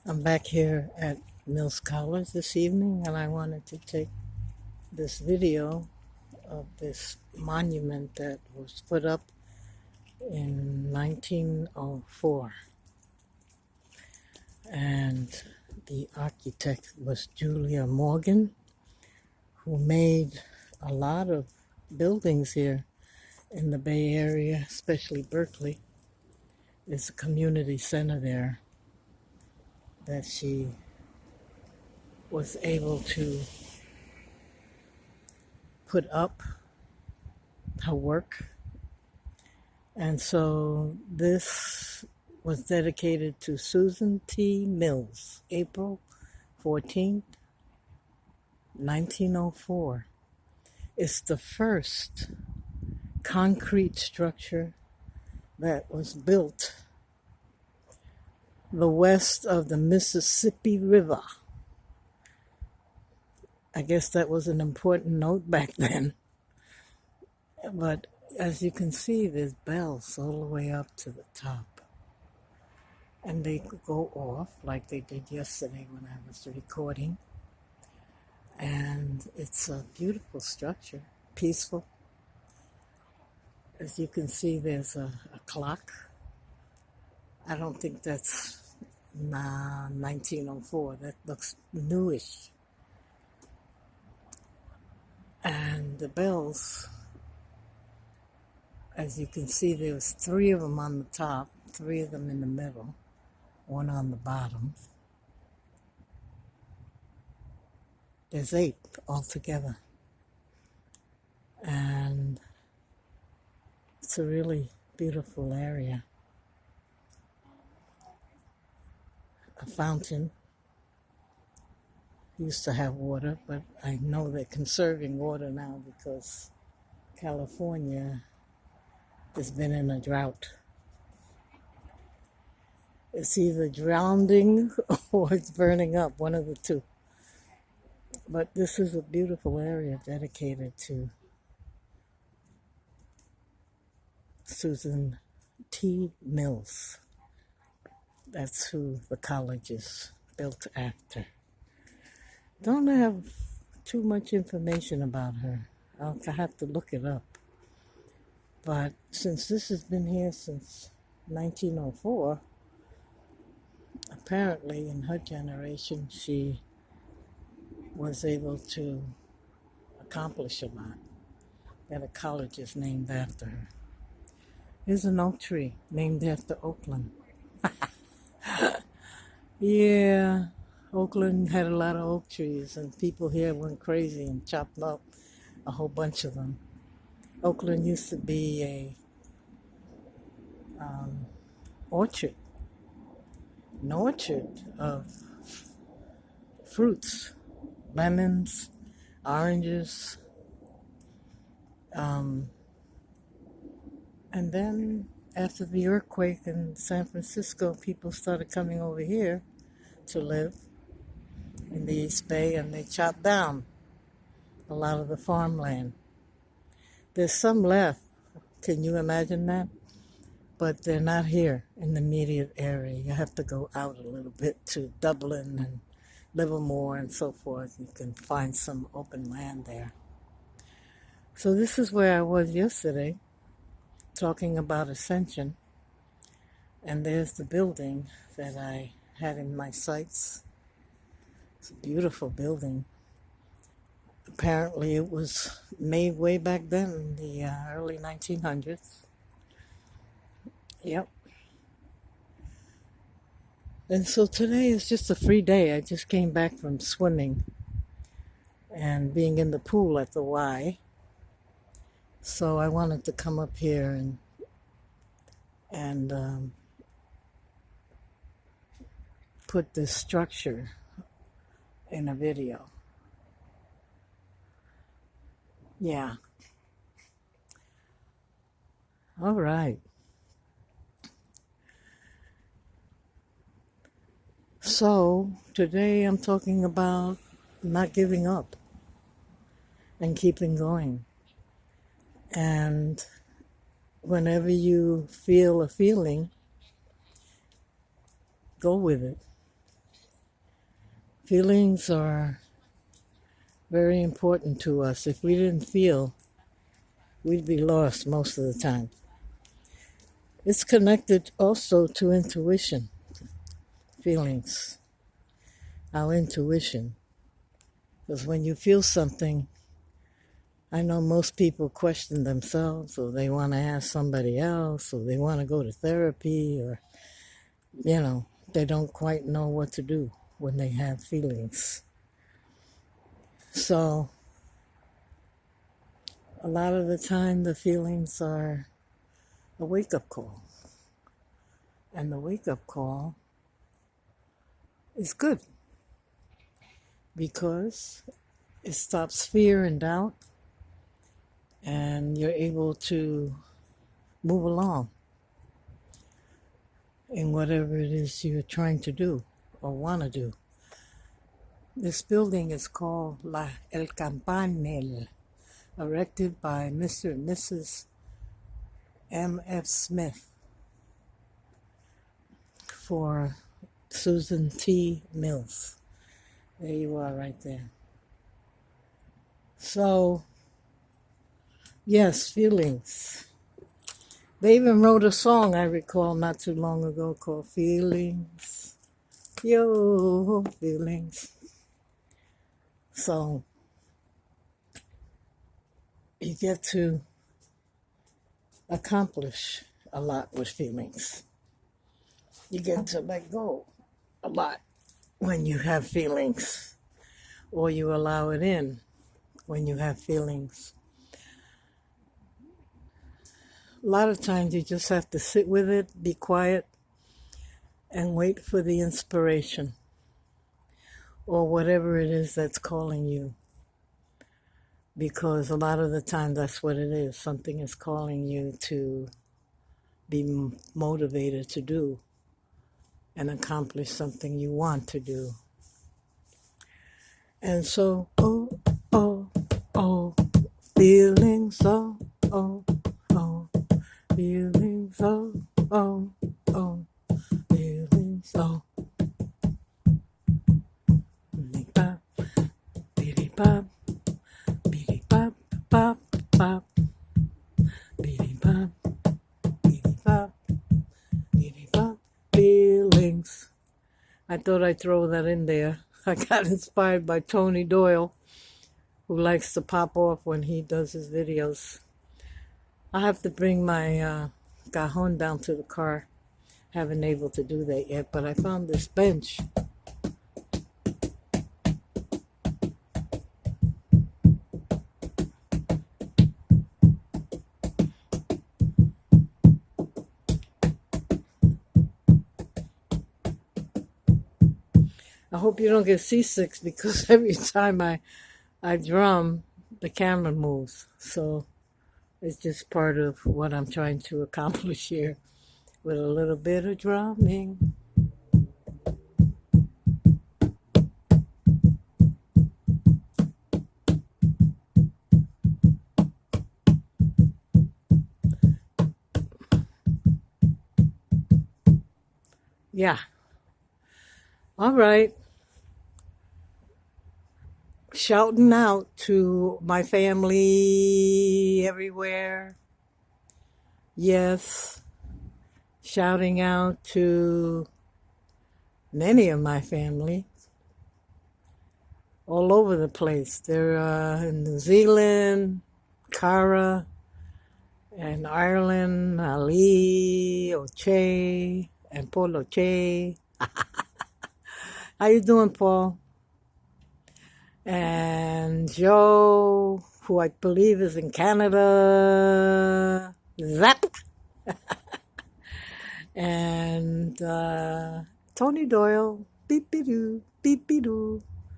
I'm back here at Mills College this evening, and I wanted to take this video of this monument that was put up in 1904. And the architect was Julia Morgan, who made a lot of buildings here in the Bay Area, especially Berkeley. There's a community center there that she was able to put up her work. And so this was dedicated to Susan T. Mills, April 14th, 1904. It's the first concrete structure that was built the west of the Mississippi River. I guess that was an important note back then. But as you can see, there's bells all the way up to the top. And they go off like they did yesterday when I was recording. And it's a beautiful structure, peaceful. As you can see, there's a clock. I don't think that's 1904. That looks newish. And the bells, as you can see, there was 3 of them on the top, 3 of them in the middle, 1 on the bottom. There's 8 altogether. And it's a really beautiful area. A fountain. Used to have water, but I know they're conserving water now because California has been in a drought. It's either drowning or it's burning up, one of the two. But this is a beautiful area dedicated to Susan T. Mills. That's who the college is built after. Don't have too much information about her. I'll have to look it up. But since this has been here since 1904, apparently in her generation she was able to accomplish a lot. That a college is named after her. There's an oak tree named after Oakland. Yeah, Oakland had a lot of oak trees, and people here went crazy and chopped up a whole bunch of them. Oakland used to be a orchard, an orchard of fruits, lemons, oranges, and then after the earthquake in San Francisco, people started coming over here to live in the East Bay, and they chopped down a lot of the farmland. There's some left. Can you imagine that? But they're not here in the immediate area. You have to go out a little bit to Dublin and Livermore and so forth. You can find some open land there. So this is where I was yesterday, talking about Ascension. And there's the building that I had in my sights. It's a beautiful building. Apparently it was made way back then in the early 1900s. Yep. And so today is just a free day. I just came back from swimming and being in the pool at the Y. So I wanted to come up here and put this structure in a video. Yeah. All right. So today I'm talking about not giving up and keeping going. And whenever you feel a feeling, go with it. Feelings are very important to us. If we didn't feel, we'd be lost most of the time. It's connected also to intuition, feelings, our intuition. Because when you feel something, I know most people question themselves, or they want to ask somebody else, or they want to go to therapy, or, they don't quite know what to do when they have feelings. So, a lot of the time, the feelings are a wake-up call. And the wake-up call is good because it stops fear and doubt, and you're able to move along in whatever it is you're trying to do or want to do. This building is called El Campanel, erected by Mr. and Mrs. M.F. Smith for Susan T. Mills. There you are right there. So, yes, feelings. They even wrote a song, I recall, not too long ago called Feelings. Yo, feelings. So, you get to accomplish a lot with feelings. You get to let go a lot when you have feelings, or you allow it in when you have feelings. A lot of times you just have to sit with it, be quiet, and wait for the inspiration or whatever it is that's calling you. Because a lot of the time that's what it is. Something is calling you to be motivated to do and accomplish something you want to do. And so, feelings, feelings, feelings, beady bop, beady bop, bop, bop, beady bop, beady bop, beady bop, feelings. I thought I'd throw that in there. I got inspired by Tony Doyle, who likes to pop off when he does his videos. I have to bring my cajon down to the car. Haven't been able to do that yet, but I found this bench. I hope you don't get seasick because every time I drum, the camera moves. So it's just part of what I'm trying to accomplish here with a little bit of drumming. Yeah. All right. Shouting out to my family everywhere. Yes. Shouting out to many of my family all over the place. They're in New Zealand, Cara, and Ireland, Ali, Oche, and Paul Oche. How you doing, Paul? And Joe, who I believe is in Canada. Zap! And Tony Doyle. Beep-be-doo, beep-be-doo.